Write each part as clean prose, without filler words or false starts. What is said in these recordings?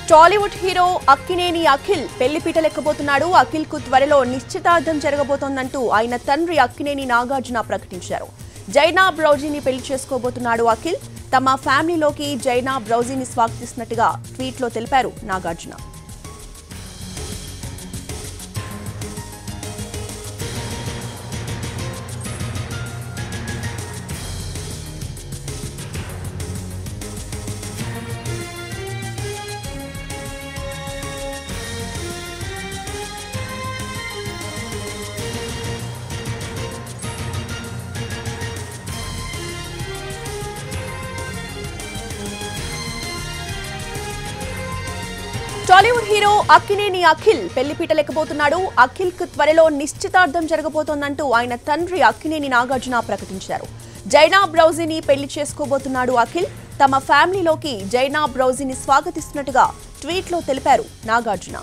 Tollywood hero Akkineni Akhil పెళ్లిపీటలెక్కబోతున్నాడు. Akhil కు త్వరలో నిశ్చితార్థం జరగబోతోందంటూ ఆయన తండ్రి అక్కినేని నాగార్జున ప్రకటించారు. జైనా బ్రౌజీని పెళ్లి చేసుకోబోతున్నాడు అఖిల్. తమ ఫ్యామిలీలోకి జైనా బ్రౌజీని స్వాగతిస్తున్నట్టుగా ట్వీట్లో తెలిపారు నాగార్జున. టాలీవుడ్ హీరో అక్కినేని అఖిల్ పెళ్లిపీటలెక్కబోతున్నాడు. అఖిల్ కు త్వరలో నిశ్చితార్థం జరగబోతోందంటూ ఆయన తండ్రి అక్కినేని నాగార్జున ప్రకటించారు. జైనా బ్రౌజీని పెళ్లి చేసుకోబోతున్నాడు అఖిల్. తమ ఫ్యామిలీలోకి జైనా బ్రౌజీని స్వాగతిస్తున్నట్టుగా ట్వీట్లో తెలిపారు నాగార్జున.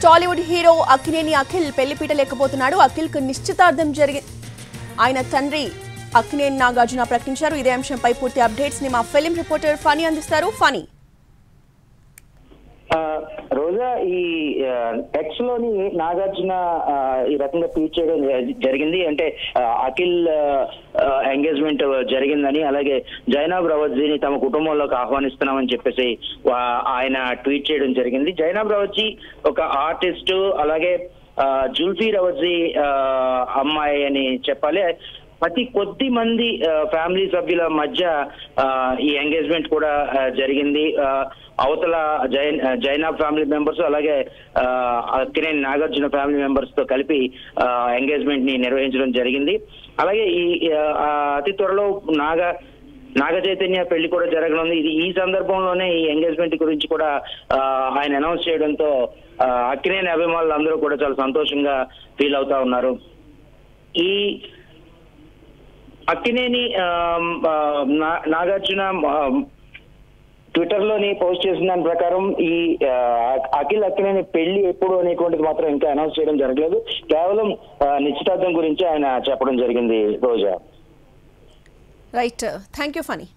టాలీవుడ్ హీరో అక్కినేని అఖిల్ పెళ్లిపీటలెక్కబోతున్నాడు. అఖిల్ కు నిశ్చితార్థం ఆయన తండ్రి అక్కినేని నాగార్జున ప్రకటించారు. ఇదే అంశంపై పూర్తి అప్డేట్స్ ని మా ఫిలిం రిపోర్టర్ ఫనీ అందిస్తారు. ఫనీ, రోజా, ఈ ఎక్స్ లోని నాగార్జున ఈ రకంగా ట్వీట్ చేయడం జరిగింది. అంటే అఖిల్ ఎంగేజ్మెంట్ జరిగిందని, అలాగే జైనా బ్రౌజీని తమ కుటుంబంలోకి ఆహ్వానిస్తున్నామని చెప్పేసి ఆయన ట్వీట్ చేయడం జరిగింది. జైనా బ్రౌజీ ఒక ఆర్టిస్టు, అలాగే జుల్ఫీ రవజీ అమ్మాయి అని చెప్పాలి. అతి కొద్ది మంది ఫ్యామిలీ సభ్యుల మధ్య ఈ ఎంగేజ్మెంట్ కూడా జరిగింది. అవతల జైనా ఫ్యామిలీ మెంబర్స్, అలాగే అక్కినేని నాగార్జున ఫ్యామిలీ మెంబర్స్ తో కలిపి ఎంగేజ్మెంట్ ని నిర్వహించడం జరిగింది. అలాగే ఈ అతి త్వరలో నాగ చైతన్య పెళ్లి కూడా జరగనుంది. ఈ సందర్భంలోనే ఈ ఎంగేజ్మెంట్ గురించి కూడా ఆయన అనౌన్స్ చేయడంతో అక్కినేని అభిమానులు అందరూ కూడా చాలా సంతోషంగా ఫీల్ అవుతా ఉన్నారు. ఈ అక్కినేని నాగార్జున ట్విట్టర్ లోని పోస్ట్ చేసిన దాని ప్రకారం ఈ అఖిల్ అక్కినేని పెళ్లి ఎప్పుడు అనేటువంటిది మాత్రం ఇంకా అనౌన్స్ చేయడం జరగలేదు. కేవలం నిశ్చితార్థం గురించి ఆయన చెప్పడం జరిగింది. రోజా, రైట్, థ్యాంక్ యూ ఫనీ.